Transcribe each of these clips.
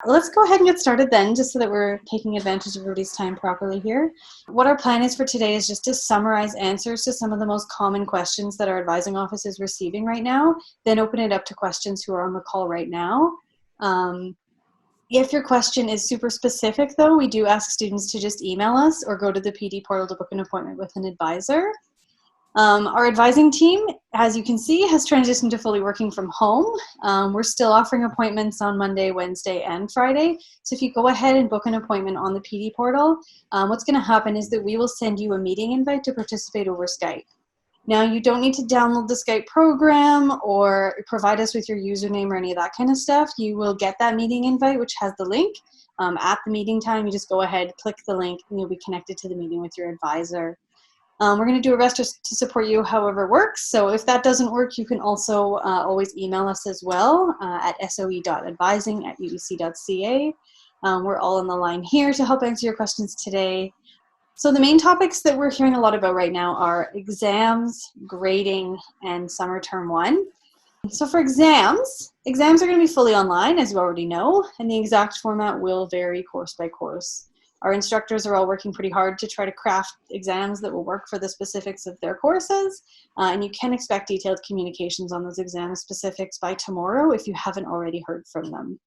Let's go ahead and get started then, just so that we're taking advantage of everybody's time properly here. What our plan is for today is just to summarize answers to some of the most common questions that our advising office is receiving right now, then open it up to questions who are on the call right now. If your question is super specific, though, we do ask students to just email us or go to the PD portal to book an appointment with an advisor. Our advising team, as you can see, has transitioned to fully working from home. We're still offering appointments on Monday, Wednesday, and Friday. So if you go ahead and book an appointment on the PD portal, what's going to happen is that we will send you a meeting invite to participate over Skype. Now, you don't need to download the Skype program or provide us with your username or any of that kind of stuff. You will get that meeting invite, which has the link. At the meeting time, you just go ahead, click the link, and you'll be connected to the meeting with your advisor. We're going to do our best to support you however works. So if that doesn't work, you can also always email us as well at soe.advising@ubc.ca. We're all on the line here to help answer your questions today. So the main topics that we're hearing a lot about right now are exams, grading, and summer term 1. So for exams are going to be fully online, as you already know, and the exact format will vary course by course. Our instructors are all working pretty hard to try to craft exams that will work for the specifics of their courses, and you can expect detailed communications on those exam specifics by tomorrow if you haven't already heard from them.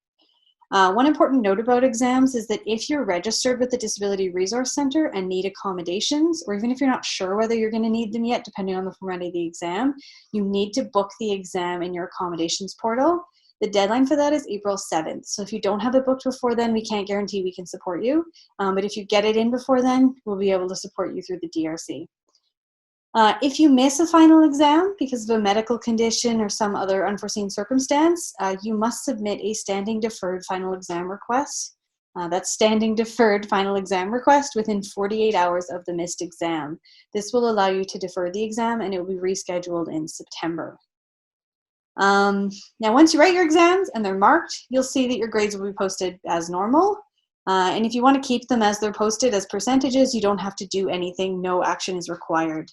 One important note about exams is that if you're registered with the Disability Resource Center and need accommodations, or even if you're not sure whether you're going to need them yet, depending on the format of the exam, you need to book the exam in your accommodations portal. The deadline for that is April 7th. So if you don't have it booked before then, we can't guarantee we can support you. But if you get it in before then, we'll be able to support you through the DRC. If you miss a final exam because of a medical condition or some other unforeseen circumstance, you must submit a standing deferred final exam request. That's standing deferred final exam request within 48 hours of the missed exam. This will allow you to defer the exam and it will be rescheduled in September. Now, once you write your exams and they're marked, you'll see that your grades will be posted as normal. And if you want to keep them as they're posted as percentages, you don't have to do anything. No action is required.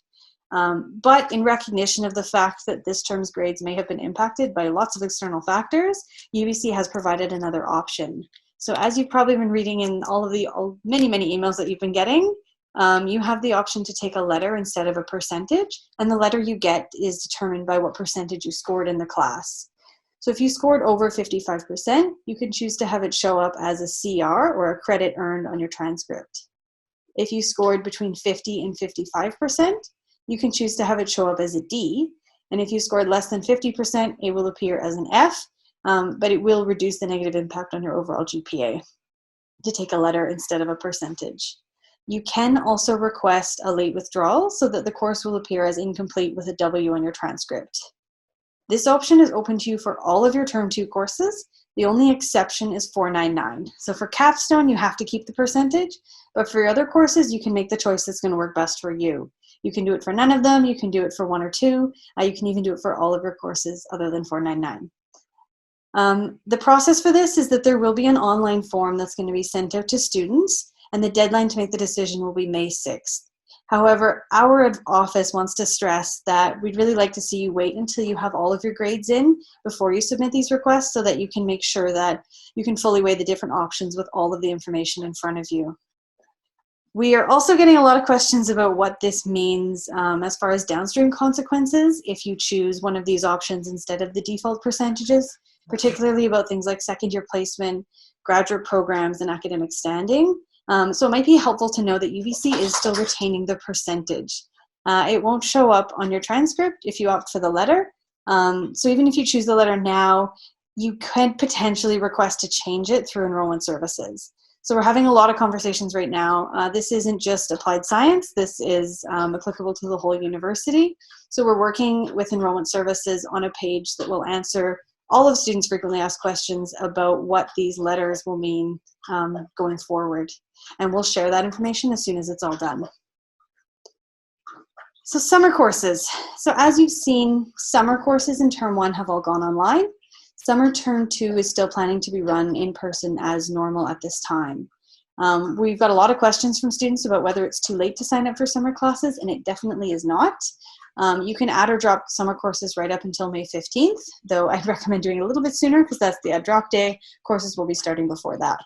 But in recognition of the fact that this term's grades may have been impacted by lots of external factors, UBC has provided another option. So as you've probably been reading in all of the many emails that you've been getting, you have the option to take a letter instead of a percentage, and the letter you get is determined by what percentage you scored in the class. So if you scored over 55%, you can choose to have it show up as a CR or a credit earned on your transcript. If you scored between 50 and 55%, you can choose to have it show up as a D, and if you scored less than 50%, it will appear as an F, but it will reduce the negative impact on your overall GPA to take a letter instead of a percentage. You can also request a late withdrawal so that the course will appear as incomplete with a W on your transcript. This option is open to you for all of your Term 2 courses. The only exception is 499. So for Capstone, you have to keep the percentage, but for your other courses, you can make the choice that's going to work best for you. You can do it for none of them, you can do it for 1 or 2, you can even do it for all of your courses other than 499. The process for this is that there will be an online form that's going to be sent out to students, and the deadline to make the decision will be May 6th. However, our office wants to stress that we'd really like to see you wait until you have all of your grades in before you submit these requests so that you can make sure that you can fully weigh the different options with all of the information in front of you. We are also getting a lot of questions about what this means as far as downstream consequences if you choose one of these options instead of the default percentages, particularly about things like second-year placement, graduate programs, and academic standing. So it might be helpful to know that UBC is still retaining the percentage. It won't show up on your transcript if you opt for the letter. So even if you choose the letter now, you could potentially request to change it through enrollment services. So we're having a lot of conversations right now. This isn't just applied science, this is applicable to the whole university. So we're working with enrollment services on a page that will answer all of students frequently asked questions about what these letters will mean going forward. And we'll share that information as soon as it's all done. So summer courses. So as you've seen, summer courses in Term 1 have all gone online. Summer Term 2 is still planning to be run in person as normal at this time. We've got a lot of questions from students about whether it's too late to sign up for summer classes, and it definitely is not. You can add or drop summer courses right up until May 15th, though I'd recommend doing it a little bit sooner because that's the add drop day. Courses will be starting before that.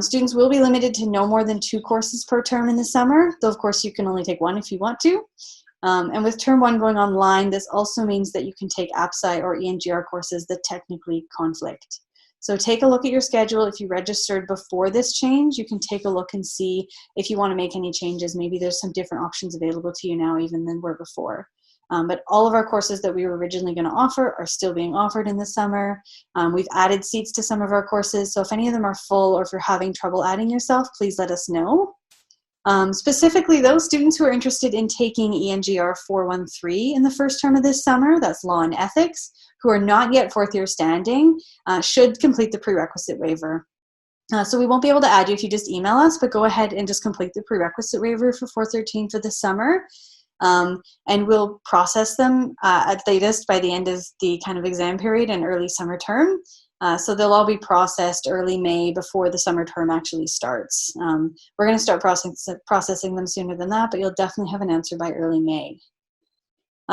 Students will be limited to no more than 2 courses per term in the summer, though of course you can only take 1 if you want to. And with term 1 going online, this also means that you can take AppSci or ENGR courses that technically conflict. So take a look at your schedule. If you registered before this change, you can take a look and see if you want to make any changes. Maybe there's some different options available to you now even than were before. But all of our courses that we were originally going to offer are still being offered in the summer. We've added seats to some of our courses, so if any of them are full or if you're having trouble adding yourself, please let us know. Specifically, those students who are interested in taking ENGR 413 in the first term of this summer, that's Law and Ethics, who are not yet 4th year standing, should complete the prerequisite waiver. So we won't be able to add you if you just email us, but go ahead and just complete the prerequisite waiver for 413 for this summer. And we'll process them at latest by the end of the kind of exam period and early summer term. So they'll all be processed early May before the summer term actually starts. We're going to start processing them sooner than that, but you'll definitely have an answer by early May.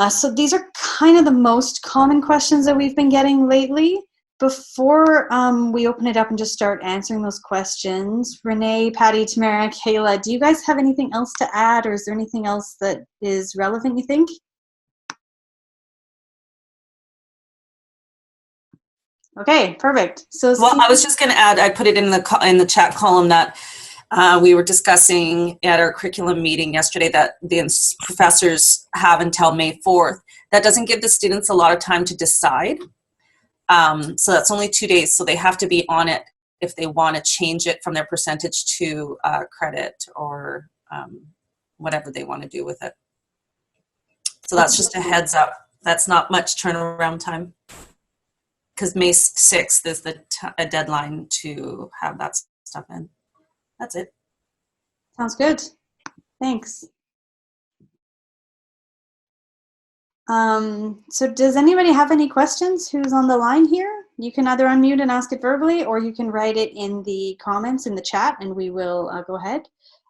So these are kind of the most common questions that we've been getting lately. Before we open it up and just start answering those questions, Renee, Patty, Tamara, Kayla, do you guys have anything else to add, or is there anything else that is relevant, you think? Okay, perfect. So, well, I was just going to add, I put it in the chat column that we were discussing at our curriculum meeting yesterday that the professors have until May 4th. That doesn't give the students a lot of time to decide. So that's only 2 days, so they have to be on it if they want to change it from their percentage to credit or whatever they want to do with it. So that's just a heads up. That's not much turnaround time, because May 6th is a deadline to have that stuff in. That's it. Sounds good. Thanks. So does anybody have any questions who's on the line here? You can either unmute and ask it verbally, or you can write it in the comments in the chat and we will go ahead.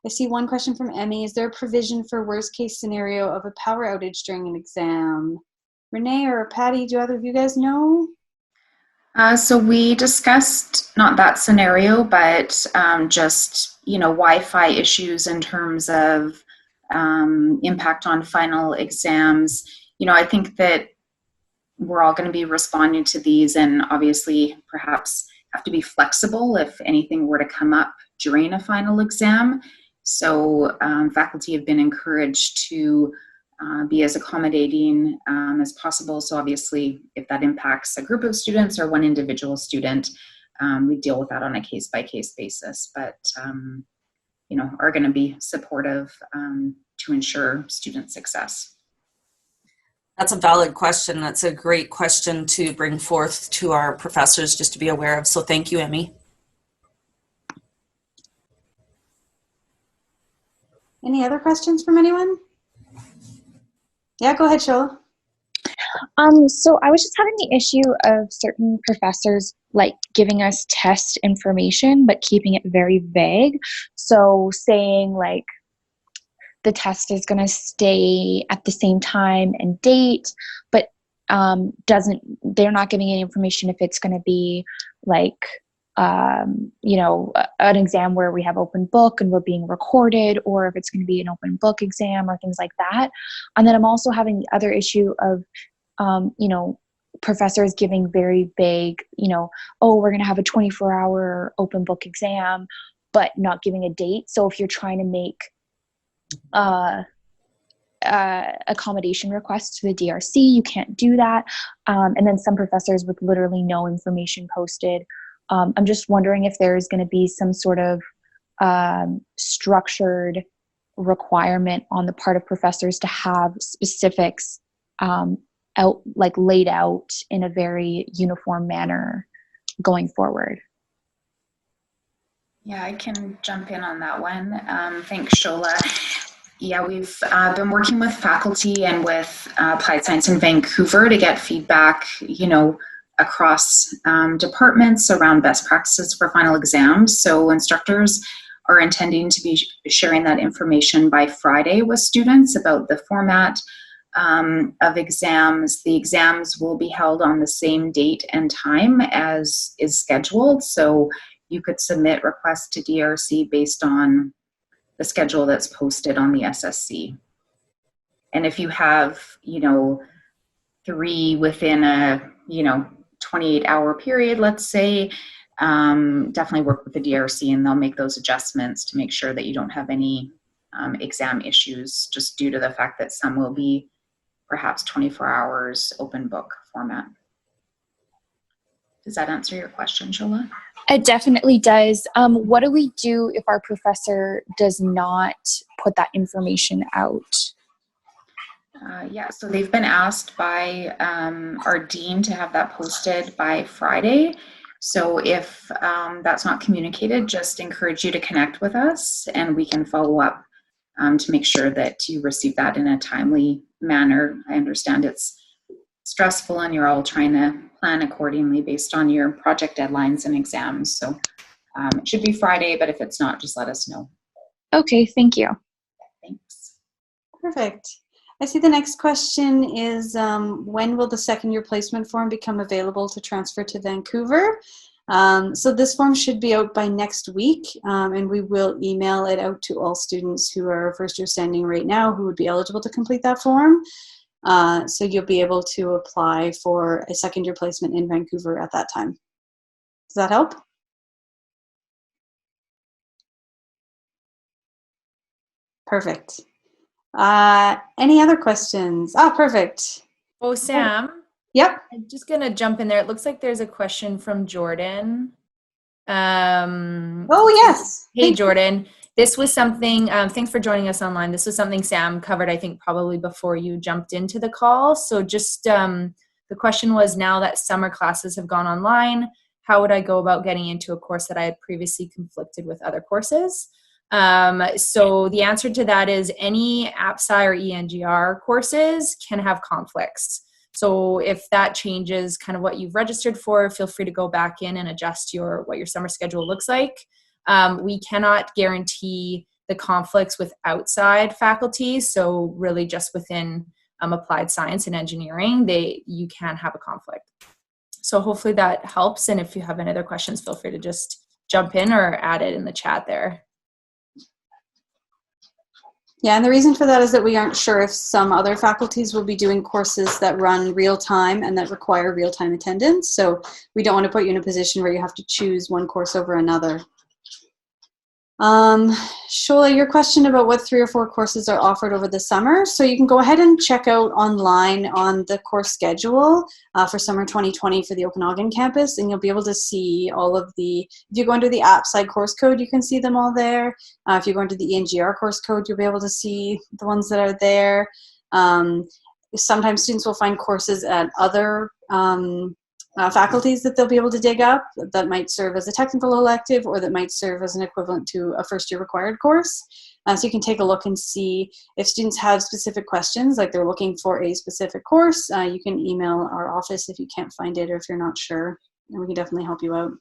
I see one question from Emmy. Is there a provision for worst case scenario of a power outage during an exam? Renee or Patty, do either of you guys know? So we discussed not that scenario, but just, Wi-Fi issues in terms of impact on final exams. I think that we're all going to be responding to these, and obviously perhaps have to be flexible if anything were to come up during a final exam. So faculty have been encouraged to be as accommodating as possible. So obviously, if that impacts a group of students or one individual student, we deal with that on a case-by-case basis, but are going to be supportive to ensure student success. That's a valid question. That's a great question to bring forth to our professors just to be aware of. So thank you, Emmy. Any other questions from anyone? Yeah, go ahead, Shola. So I was just having the issue of certain professors giving us test information, but keeping it very vague. So saying the test is going to stay at the same time and date, but they're not giving any information if it's going to be an exam where we have open book and we're being recorded, or if it's going to be an open book exam or things like that. And then I'm also having the other issue of, professors giving very vague, we're going to have a 24-hour open book exam, but not giving a date. So if you're trying to make accommodation requests to the DRC, you can't do that. And then some professors with literally no information posted. I'm just wondering if there's going to be some sort of structured requirement on the part of professors to have specifics laid out in a very uniform manner going forward. Yeah, I can jump in on that one. Thanks, Shola. Yeah, we've been working with faculty and with Applied Science in Vancouver to get feedback, across departments around best practices for final exams. So instructors are intending to be sharing that information by Friday with students about the format of exams. The exams will be held on the same date and time as is scheduled. So you could submit requests to DRC based on the schedule that's posted on the SSC. And if you have, 3 within a, 28-hour period, let's say, definitely work with the DRC and they'll make those adjustments to make sure that you don't have any exam issues, just due to the fact that some will be perhaps 24 hours open book format. Does that answer your question, Shola? It definitely does. What do we do if our professor does not put that information out? Yeah, so they've been asked by our dean to have that posted by Friday. So if that's not communicated, just encourage you to connect with us and we can follow up to make sure that you receive that in a timely manner. I understand it's stressful and you're all trying to plan accordingly based on your project deadlines and exams. So it should be Friday, but if it's not, just let us know. Okay, thank you. Thanks. Perfect. I see the next question is, when will the second year placement form become available to transfer to Vancouver? So this form should be out by next week, and we will email it out to all students who are first year standing right now who would be eligible to complete that form. So you'll be able to apply for a second year placement in Vancouver at that time. Does that help? Perfect. Any other questions? Perfect. Oh, Sam. Yep. I'm just going to jump in there. It looks like there's a question from Jordan. Oh, yes. Hey, Jordan. This was something, thanks for joining us online. This was something Sam covered, I think, probably before you jumped into the call. So just the question was, now that summer classes have gone online, how would I go about getting into a course that I had previously conflicted with other courses? So the answer to that is any AppSci or ENGR courses can have conflicts. So if that changes kind of what you've registered for, feel free to go back in and adjust what your summer schedule looks like. We cannot guarantee the conflicts with outside faculty. So really just within applied science and engineering, you can have a conflict. So hopefully that helps. And if you have any other questions, feel free to just jump in or add it in the chat there. Yeah, and the reason for that is that we aren't sure if some other faculties will be doing courses that run real time and that require real time attendance. So we don't want to put you in a position where you have to choose one course over another. Shola, your question about what 3 or 4 courses are offered over the summer. So you can go ahead and check out online on the course schedule for summer 2020 for the Okanagan campus, and you'll be able to see all of if you go into the AppSci course code, you can see them all there. If you go into the ENGR course code, you'll be able to see the ones that are there. Sometimes students will find courses at other faculties that they'll be able to dig up that might serve as a technical elective or that might serve as an equivalent to a first year required course. So you can take a look and see if students have specific questions, like they're looking for a specific course. You can email our office if you can't find it or if you're not sure, and we can definitely help you out.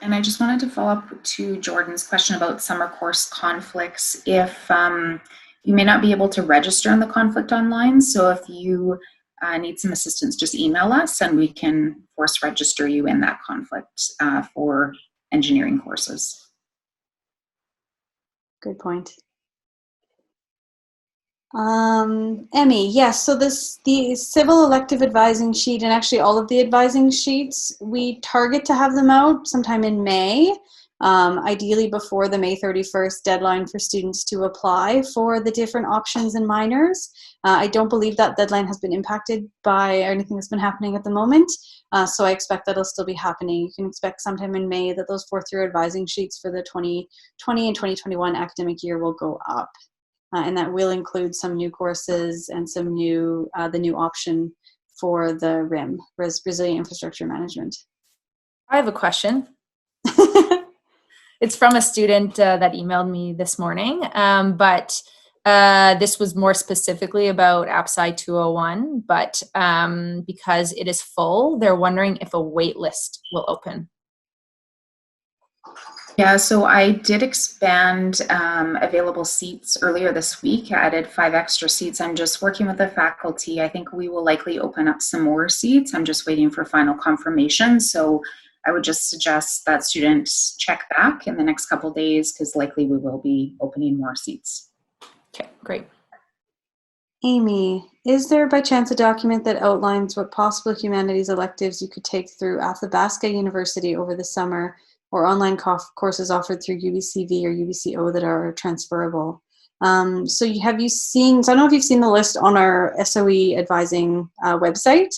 And I just wanted to follow up to Jordan's question about summer course conflicts. If you may not be able to register in the conflict online, so if you need some assistance, just email us and we can force register you in that conflict for engineering courses. Good point. Emmy, yes, so the civil elective advising sheet and actually all of the advising sheets, we target to have them out sometime in May. Ideally before the May 31st deadline for students to apply for the different options and minors. I don't believe that deadline has been impacted by anything that's been happening at the moment, so I expect that'll still be happening. You can expect sometime in May that those 4th year advising sheets for the 2020 and 2021 academic year will go up, and that will include some new courses and some the new option for the RIM, Resilient Infrastructure Management. I have a question. It's from a student that emailed me this morning, but This was more specifically about AppSci 201, but because it is full, they're wondering if a wait list will open. Yeah, so I did expand available seats earlier this week. I added 5 extra seats. I'm just working with the faculty. I think we will likely open up some more seats. I'm just waiting for final confirmation. So I would just suggest that students check back in the next couple days, because likely we will be opening more seats. Okay, great. Amy, is there by chance a document that outlines what possible humanities electives you could take through Athabasca University over the summer, or online courses offered through UBCV or UBCO that are transferable? So I don't know if you've seen the list on our SOE advising website,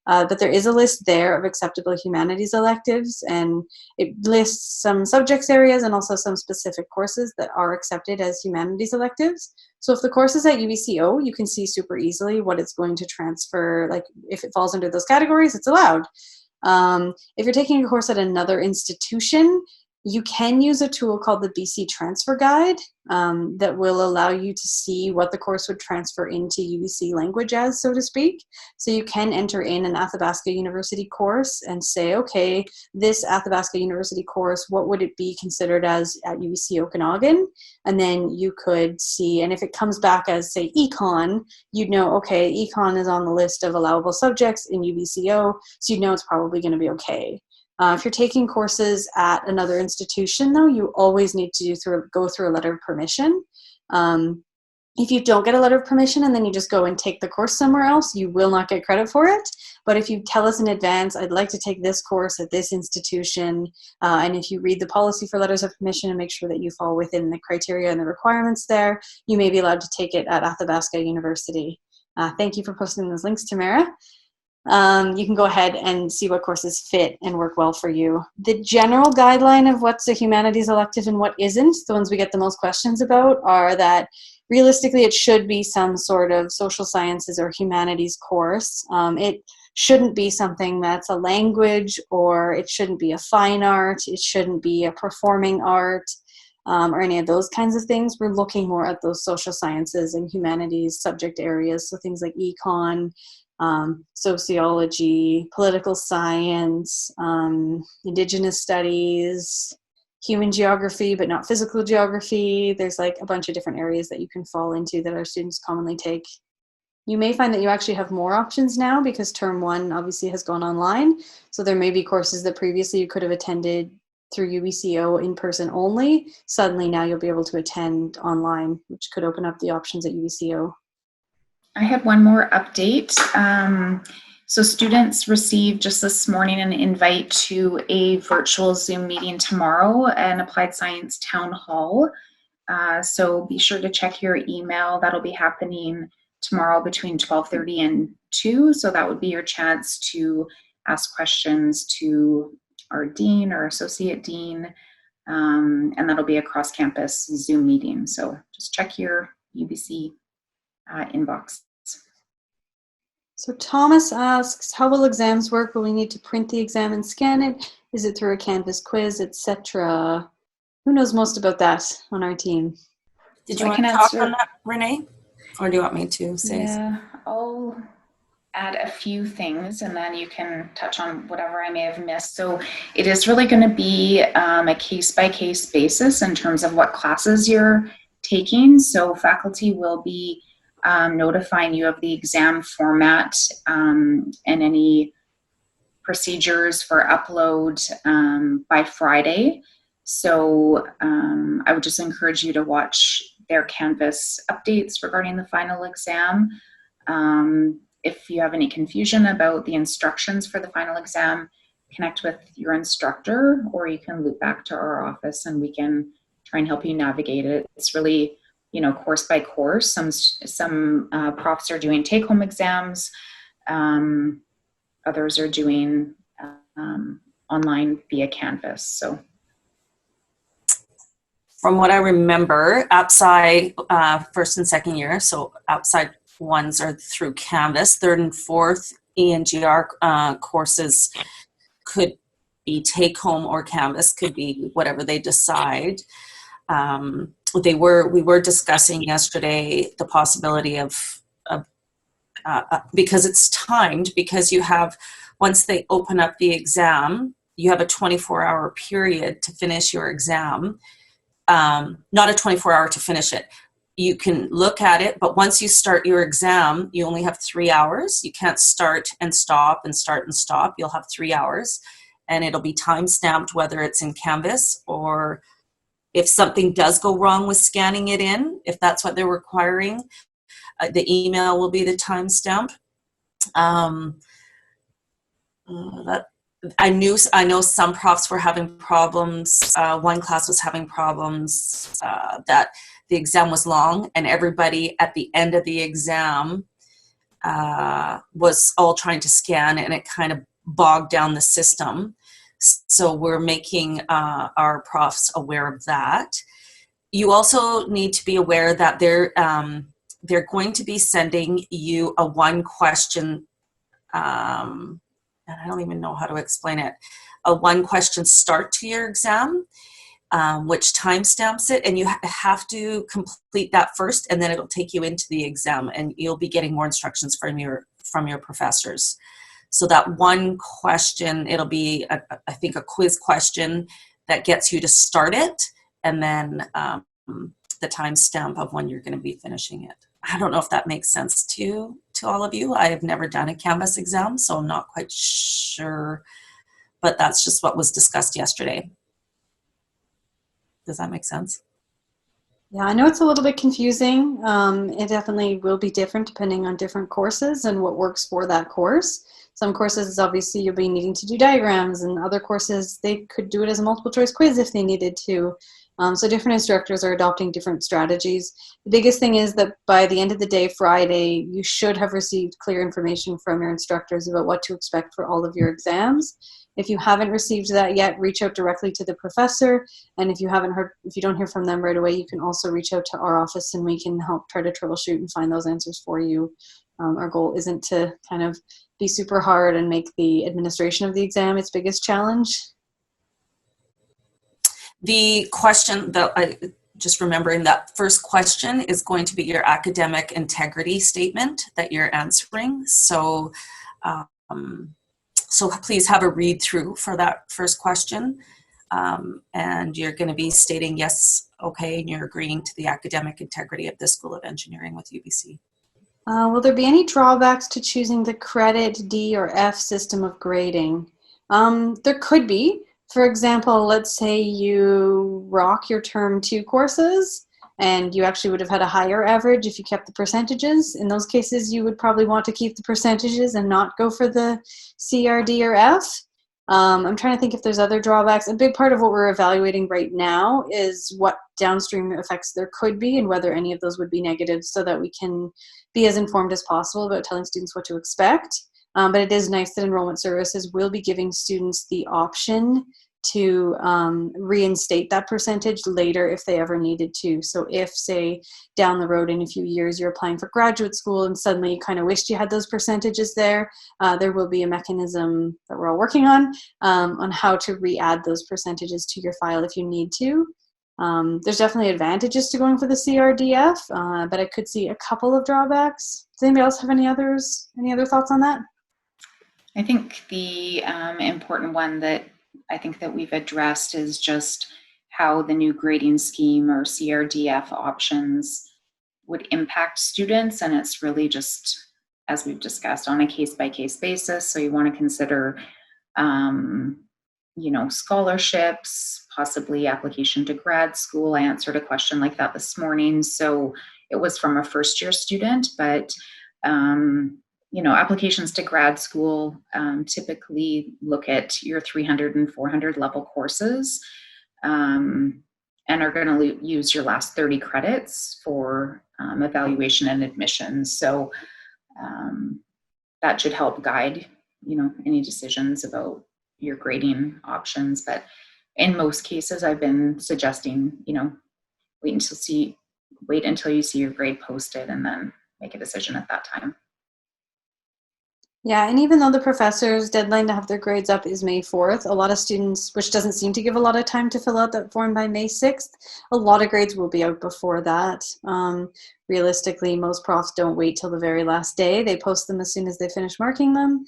but there is a list there of acceptable humanities electives, and it lists some subjects areas and also some specific courses that are accepted as humanities electives. So if the course is at UBCO, you can see super easily what it's going to transfer, like if it falls under those categories, it's allowed. If you're taking a course at another institution, you can use a tool called the BC Transfer Guide that will allow you to see what the course would transfer into UBC language as, so to speak. So you can enter in an Athabasca University course and say, okay, this Athabasca University course, what would it be considered as at UBC Okanagan? And then you could see, and if it comes back as, say, econ, you'd know, okay, econ is on the list of allowable subjects in UBCO, so you'd know it's probably going to be okay. If you're taking courses at another institution, though, you always need to go through a letter of permission. If you don't get a letter of permission and then you just go and take the course somewhere else, you will not get credit for it. But if you tell us in advance, I'd like to take this course at this institution, and if you read the policy for letters of permission and make sure that you fall within the criteria and the requirements there, you may be allowed to take it at Athabasca University. Thank you for posting those links, Tamara. You can go ahead and see what courses fit and work well for you. The general guideline of what's a humanities elective and what isn't, the ones we get the most questions about, are that realistically it should be some sort of social sciences or humanities course. It shouldn't be something that's a language, or it shouldn't be a fine art, it shouldn't be a performing art, or any of those kinds of things. We're looking more at those social sciences and humanities subject areas, so things like econ, sociology, political science, indigenous studies, human geography, but not physical geography. There's like a bunch of different areas that you can fall into that our students commonly take. You may find that you actually have more options now because term 1 obviously has gone online. So there may be courses that previously you could have attended through UBCO in person only. Suddenly now you'll be able to attend online, which could open up the options at UBCO. I had one more update. So students received just this morning an invite to a virtual Zoom meeting tomorrow, an Applied Science Town Hall. So be sure to check your email. That'll be happening tomorrow between 12:30 and 2. So that would be your chance to ask questions to our dean or associate dean. And that'll be a cross-campus Zoom meeting. So just check your UBC inbox. So Thomas asks, how will exams work? Will we need to print the exam and scan it? Is it through a Canvas quiz, etc.? Who knows most about that on our team? Did you want to talk on that, Renee? Or do you want me to say? Yeah, I'll add a few things and then you can touch on whatever I may have missed. So it is really going to be a case-by-case basis in terms of what classes you're taking. So faculty will be notifying you of the exam format and any procedures for upload by Friday. So I would just encourage you to watch their Canvas updates regarding the final exam. If you have any confusion about the instructions for the final exam, connect with your instructor, or you can loop back to our office and we can try and help you navigate it. It's really, you know, course by course. Some profs are doing take-home exams. Others are doing online via Canvas. So, from what I remember, AppSci first and second year, so AppSci ones are through Canvas. Third and fourth ENGR courses could be take-home or Canvas, could be whatever they decide. we were discussing yesterday the possibility of because it's timed, because you have, once they open up the exam, you have a 24-hour period to finish your exam. Not a 24-hour to finish it. You can look at it, but once you start your exam, you only have 3 hours. You can't start and stop and start and stop. You'll have 3 hours, and it'll be time stamped, whether it's in Canvas or if something does go wrong with scanning it in, if that's what they're requiring, the email will be the timestamp. I know some profs were having problems. One class was having problems that the exam was long, and everybody at the end of the exam was all trying to scan, and it kind of bogged down the system. So we're making our profs aware of that. You also need to be aware that they're going to be sending you a one question, and I don't even know how to explain it, a one question start to your exam, which timestamps it, and you have to complete that first, and then it'll take you into the exam, and you'll be getting more instructions from your professors. So that one question, it'll be, I think, a quiz question that gets you to start it, and then the timestamp of when you're going to be finishing it. I don't know if that makes sense to all of you. I have never done a Canvas exam, so I'm not quite sure, but that's just what was discussed yesterday. Does that make sense? Yeah, I know it's a little bit confusing. It definitely will be different depending on different courses and what works for that course. Some courses, obviously, you'll be needing to do diagrams, and other courses, they could do it as a multiple choice quiz if they needed to. So different instructors are adopting different strategies. The biggest thing is that by the end of the day, Friday, you should have received clear information from your instructors about what to expect for all of your exams. If you haven't received that yet, reach out directly to the professor. And if you don't hear from them right away, you can also reach out to our office, and we can help try to troubleshoot and find those answers for you. Our goal isn't to kind of be super hard and make the administration of the exam its biggest challenge. The question that just remembering, that first question is going to be your academic integrity statement that you're answering. So, so please have a read through for that first question. And you're going to be stating yes, okay, and you're agreeing to the academic integrity of the School of Engineering with UBC. Will there be any drawbacks to choosing the credit D or F system of grading? There could be. For example, let's say you rock your term 2 courses and you actually would have had a higher average if you kept the percentages. In those cases, you would probably want to keep the percentages and not go for the C, R, D, or F. I'm trying to think if there's other drawbacks. A big part of what we're evaluating right now is what downstream effects there could be and whether any of those would be negative, so that we can be as informed as possible about telling students what to expect. But it is nice that Enrollment Services will be giving students the option to reinstate that percentage later if they ever needed to. So if, say, down the road in a few years you're applying for graduate school and suddenly you kind of wished you had those percentages there, there will be a mechanism that we're all working on how to re-add those percentages to your file if you need to. There's definitely advantages to going for the CRDF, but I could see a couple of drawbacks. Does anybody else have any other thoughts on that? I think the important one that I think that we've addressed is just how the new grading scheme or CRDF options would impact students. And it's really just, as we've discussed, on a case-by-case basis. So you want to consider, scholarships, possibly application to grad school. I answered a question like that this morning. So it was from a first-year student, but applications to grad school typically look at your 300 and 400 level courses and are going to use your last 30 credits for evaluation and admission. So that should help guide, any decisions about your grading options. But in most cases, I've been suggesting, wait until you see your grade posted and then make a decision at that time. Yeah, and even though the professor's deadline to have their grades up is May 4th, a lot of students, which doesn't seem to give a lot of time to fill out that form by May 6th, a lot of grades will be out before that. Realistically, most profs don't wait till the very last day. They post them as soon as they finish marking them.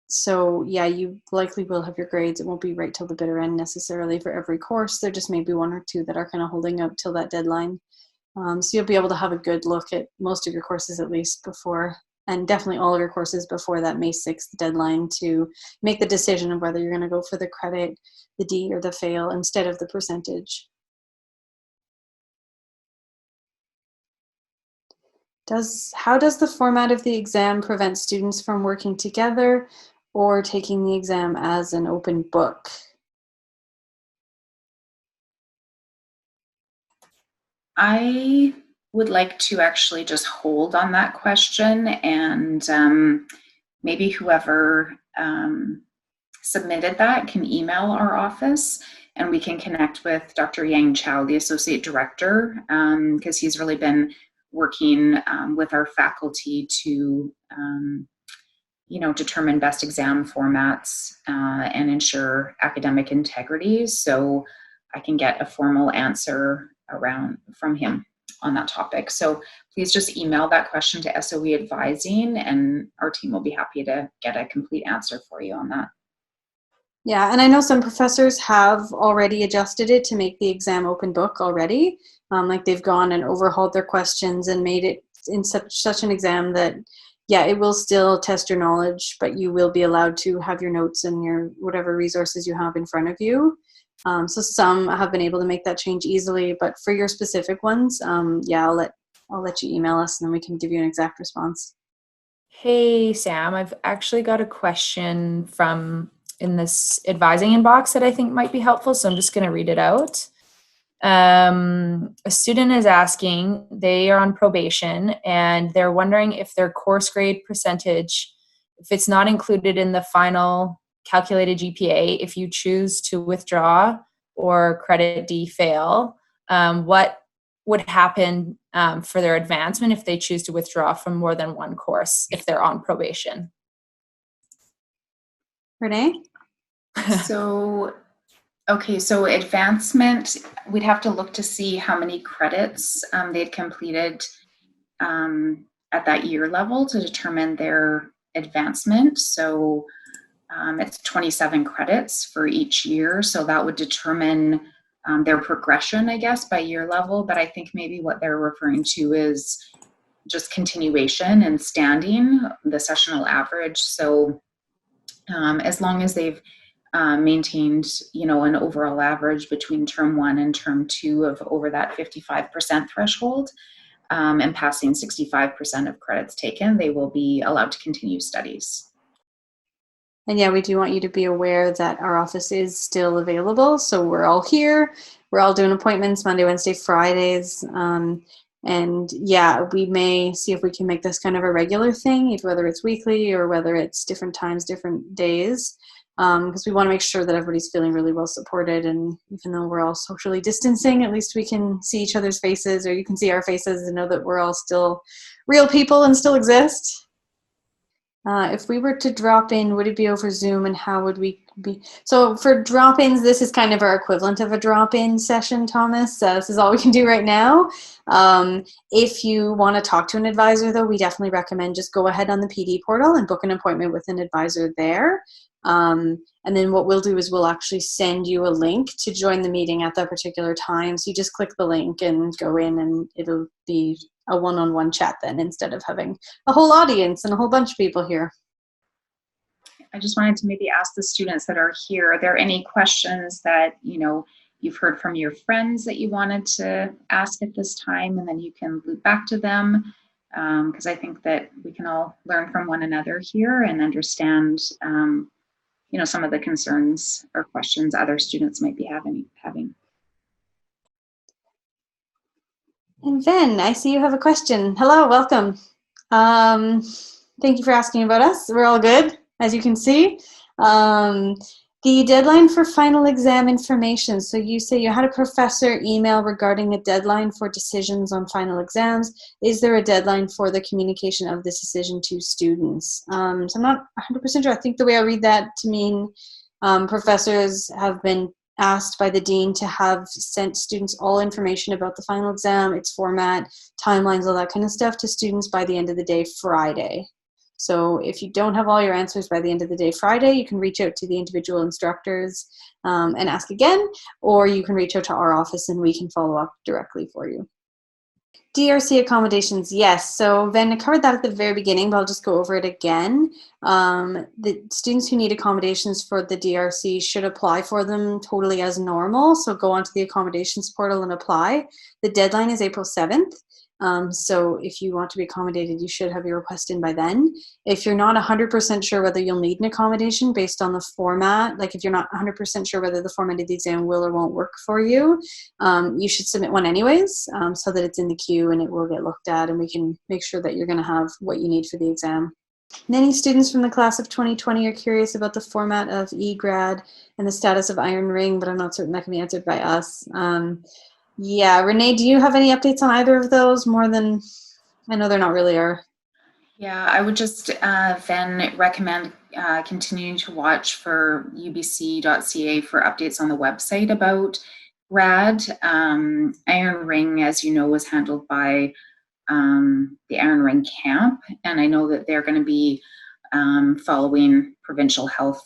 So yeah, you likely will have your grades. It won't be right till the bitter end necessarily for every course. There just may be one or two that are kind of holding out till that deadline. So you'll be able to have a good look at most of your courses at least before, and definitely all of your courses before that May 6th deadline to make the decision of whether you're going to go for the credit, the D, or the fail instead of the percentage. How does the format of the exam prevent students from working together or taking the exam as an open book? I would like to actually just hold on that question, and maybe whoever submitted that can email our office, and we can connect with Dr. Yang Chow, the Associate Director, because he's really been working with our faculty to determine best exam formats and ensure academic integrity. So I can get a formal answer from him on that topic. So please just email that question to SOE Advising, and our team will be happy to get a complete answer for you on that. Yeah, and I know some professors have already adjusted it to make the exam open book already. Like they've gone and overhauled their questions and made it in such an exam that, yeah, it will still test your knowledge, but you will be allowed to have your notes and your whatever resources you have in front of you. So some have been able to make that change easily, but for your specific ones, yeah, I'll let you email us and then we can give you an exact response. Hey, Sam, I've actually got a question from in this advising inbox that I think might be helpful, so I'm just going to read it out. A student is asking, they are on probation and they're wondering if their course grade percentage, if it's not included in the final calculated GPA, if you choose to withdraw or credit D fail, what would happen for their advancement if they choose to withdraw from more than one course if they're on probation? Renee? So advancement, we'd have to look to see how many credits they'd completed at that year level to determine their advancement. So it's 27 credits for each year. So that would determine their progression, I guess, by year level. But I think maybe what they're referring to is just continuation and standing, the sessional average. So as long as they've maintained, an overall average between term 1 and term 2 of over that 55% threshold, and passing 65% of credits taken, they will be allowed to continue studies. And yeah, we do want you to be aware that our office is still available. So we're all here. We're all doing appointments Monday, Wednesday, Fridays. And yeah, we may see if we can make this kind of a regular thing, whether it's weekly or whether it's different times, different days, because we want to make sure that everybody's feeling really well supported. And even though we're all socially distancing, at least we can see each other's faces, or you can see our faces and know that we're all still real people and still exist. If we were to drop in, would it be over Zoom, and how would we be? So for drop-ins, this is kind of our equivalent of a drop-in session, Thomas. This is all we can do right now. If you want to talk to an advisor, though, we definitely recommend just go ahead on the PD portal and book an appointment with an advisor there. And then what we'll do is we'll actually send you a link to join the meeting at that particular time. So you just click the link and go in, and it'll be a one-on-one chat then, instead of having a whole audience and a whole bunch of people here. I just wanted to maybe ask the students that are here, are there any questions that, you've heard from your friends that you wanted to ask at this time, and then you can loop back to them? Because I think that we can all learn from one another here and understand, some of the concerns or questions other students might be having. And Ven, I see you have a question. Hello, welcome. Thank you for asking about us. We're all good, as you can see. The deadline for final exam information. So you say you had a professor email regarding a deadline for decisions on final exams. Is there a deadline for the communication of this decision to students? So I'm not 100% sure. I think the way I read that to mean professors have been asked by the dean to have sent students all information about the final exam, its format, timelines, all that kind of stuff to students by the end of the day Friday. So if you don't have all your answers by the end of the day Friday, you can reach out to the individual instructors and ask again, or you can reach out to our office and we can follow up directly for you. DRC accommodations, yes. So Ven covered that at the very beginning, but I'll just go over it again. The students who need accommodations for the DRC should apply for them totally as normal. So go onto the accommodations portal and apply. The deadline is April 7th. So if you want to be accommodated, you should have your request in by then. If you're not 100% sure whether you'll need an accommodation based on the format, like if you're not 100% sure whether the format of the exam will or won't work for you, you should submit one anyways, so that it's in the queue and it will get looked at and we can make sure that you're going to have what you need for the exam. Many students from the class of 2020 are curious about the format of eGrad and the status of Iron Ring, but I'm not certain that can be answered by us. Yeah, Renee, do you have any updates on either of those more than, I know they're not really are. Yeah, I would just then recommend continuing to watch for ubc.ca for updates on the website about RAD. Iron Ring, as you know, was handled by the Iron Ring camp, and I know that they're going to be following provincial health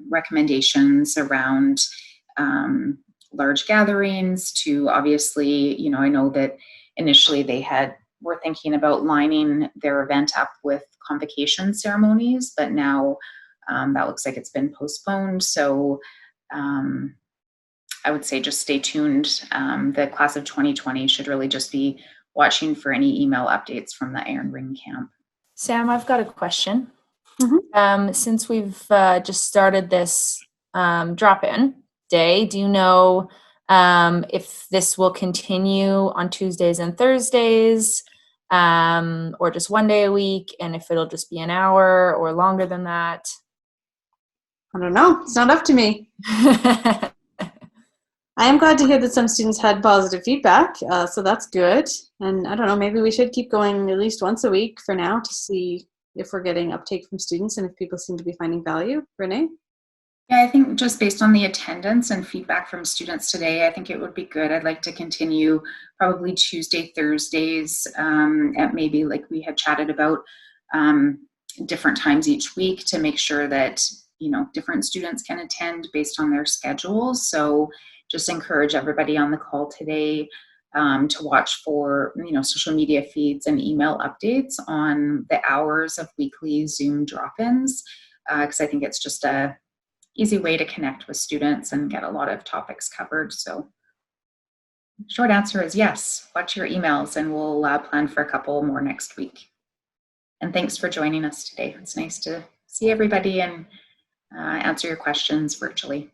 recommendations around large gatherings to obviously, you know, I know that initially they were thinking about lining their event up with convocation ceremonies, but now that looks like it's been postponed. So I would say just stay tuned. The class of 2020 should really just be watching for any email updates from the Iron Ring camp. Sam, I've got a question. Mm-hmm. Since we've just started this drop-in day, do you know if this will continue on Tuesdays and Thursdays, or just one day a week, and if it'll just be an hour or longer than that? I don't know. It's not up to me. I am glad to hear that some students had positive feedback, so that's good. And I don't know, maybe we should keep going at least once a week for now to see if we're getting uptake from students and if people seem to be finding value. Renee? Yeah, I think just based on the attendance and feedback from students today, I think it would be good. I'd like to continue probably Tuesday, Thursdays, at maybe like we had chatted about different times each week to make sure that, you know, different students can attend based on their schedules. So just encourage everybody on the call today to watch for, you know, social media feeds and email updates on the hours of weekly Zoom drop-ins, because I think it's just a easy way to connect with students and get a lot of topics covered. So short answer is yes, watch your emails and we'll plan for a couple more next week. And thanks for joining us today. It's nice to see everybody and answer your questions virtually.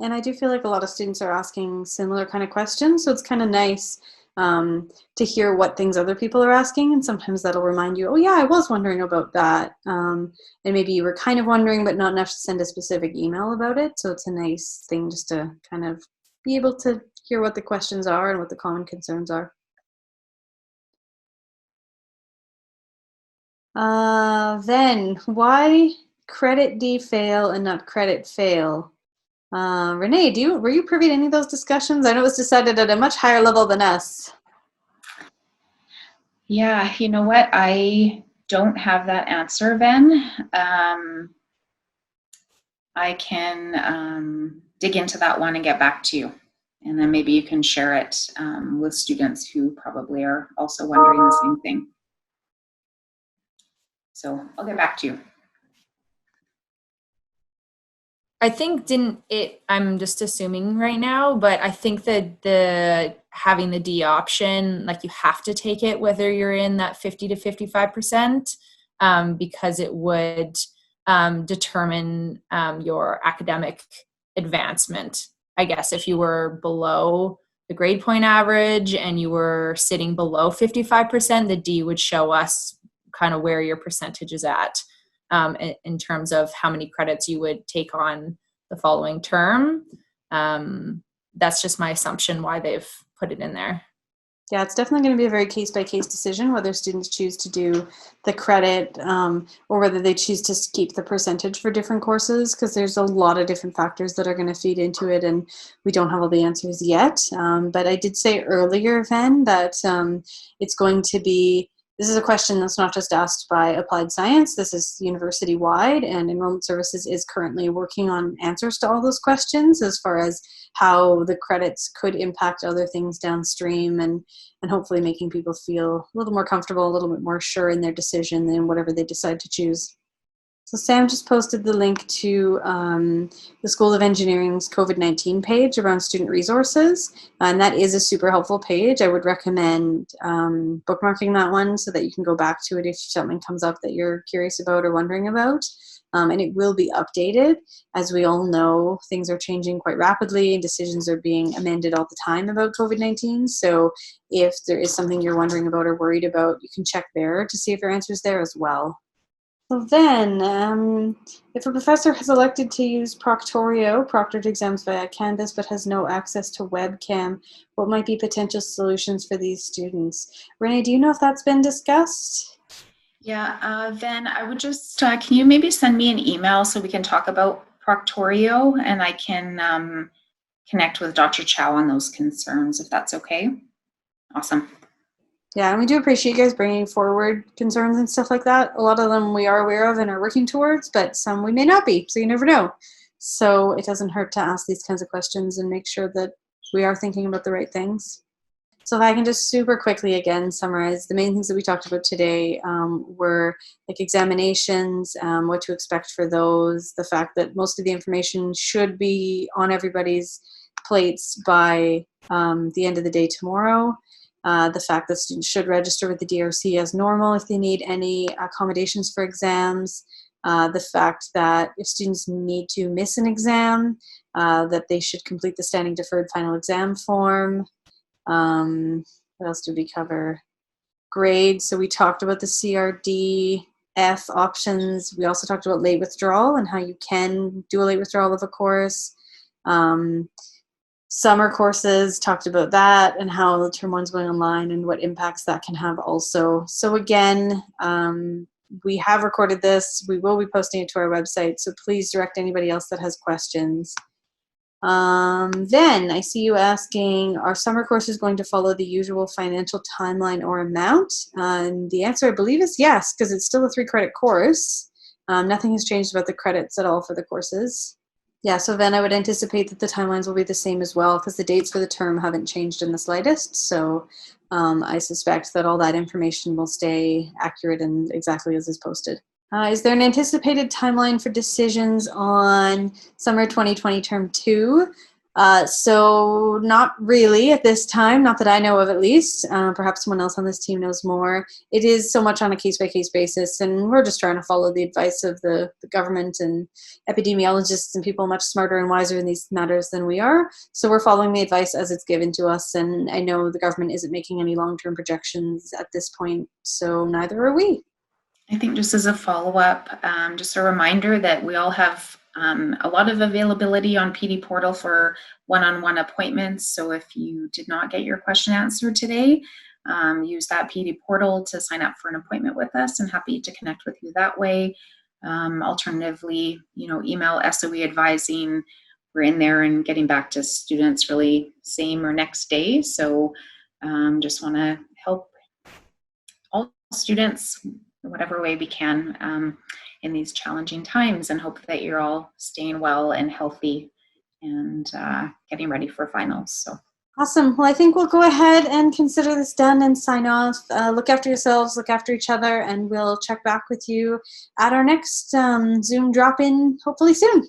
And I do feel like a lot of students are asking similar kind of questions, so it's kind of nice to hear what things other people are asking, and sometimes that'll remind you, oh yeah, I was wondering about that, and maybe you were kind of wondering but not enough to send a specific email about it. So it's a nice thing just to kind of be able to hear what the questions are and what the common concerns are. Then why credit D fail and not credit fail? Renee, were you privy to any of those discussions? I know it was decided at a much higher level than us. Yeah, you know what? I don't have that answer, Ven. I can dig into that one and get back to you. And then maybe you can share it with students who probably are also wondering the same thing. So I'll get back to you. I think I'm just assuming right now, but I think that having the D option, like you have to take it whether you're in that 50 to 55%, because it would determine your academic advancement. I guess if you were below the grade point average and you were sitting below 55%, the D would show us kind of where your percentage is at. in terms of how many credits you would take on the following term. That's just my assumption why they've put it in there. Yeah, it's definitely going to be a very case-by-case decision whether students choose to do the credit or whether they choose to keep the percentage for different courses, because there's a lot of different factors that are going to feed into it, and we don't have all the answers yet. But I did say earlier, Ven, that it's going to be, this is a question that's not just asked by Applied Science, this is university-wide, and Enrollment Services is currently working on answers to all those questions as far as how the credits could impact other things downstream, and hopefully making people feel a little more comfortable, a little bit more sure in their decision in whatever they decide to choose. So Sam just posted the link to the School of Engineering's COVID-19 page around student resources, and that is a super helpful page. I would recommend bookmarking that one so that you can go back to it if something comes up that you're curious about or wondering about. And it will be updated. As we all know, things are changing quite rapidly and decisions are being amended all the time about COVID-19. So if there is something you're wondering about or worried about, you can check there to see if your answer's there as well. So then, if a professor has elected to use Proctorial, proctored exams via Canvas, but has no access to webcam, what might be potential solutions for these students? Renee, do you know if that's been discussed? Yeah, then I would just, can you maybe send me an email so we can talk about Proctorial, and I can connect with Dr. Chow on those concerns, if that's okay? Awesome. Yeah, and we do appreciate you guys bringing forward concerns and stuff like that. A lot of them we are aware of and are working towards, but some we may not be, so you never know. So it doesn't hurt to ask these kinds of questions and make sure that we are thinking about the right things. So if I can just super quickly again summarize, the main things that we talked about today were like examinations, what to expect for those, the fact that most of the information should be on everybody's plates by the end of the day tomorrow. The fact that students should register with the DRC as normal if they need any accommodations for exams. The fact that if students need to miss an exam, that they should complete the standing deferred final exam form. What else did we cover? Grades. So we talked about the CRD F options. We also talked about late withdrawal and how you can do a late withdrawal of a course. Summer courses, talked about that and how the term one's going online and what impacts that can have also. So again, we have recorded this. We will be posting it to our website, so please direct anybody else that has questions. Then I see you asking, are summer courses going to follow the usual financial timeline or amount? And the answer, I believe, is yes, because it's still a 3-credit course. Nothing has changed about the credits at all for the courses. Yeah, so then I would anticipate that the timelines will be the same as well, because the dates for the term haven't changed in the slightest. So I suspect that all that information will stay accurate and exactly as is posted. Is there an anticipated timeline for decisions on summer 2020 term 2? So not really at this time, not that I know of at least. Perhaps someone else on this team knows more. It is so much on a case-by-case basis, and we're just trying to follow the advice of the government and epidemiologists and people much smarter and wiser in these matters than we are. So we're following the advice as it's given to us, and I know the government isn't making any long-term projections at this point, so neither are we. I think just as a follow-up, just a reminder that we all have a lot of availability on Pina Portal for one-on-one appointments. So if you did not get your question answered today, use that Pina Portal to sign up for an appointment with us, and happy to connect with you that way. Alternatively, email SOE advising. We're in there and getting back to students really same or next day. So just want to help all students in whatever way we can in these challenging times, and hope that you're all staying well and healthy and getting ready for finals. So awesome. Well, I think we'll go ahead and consider this done and sign off. Look after yourselves, look after each other, and we'll check back with you at our next Zoom drop-in hopefully soon.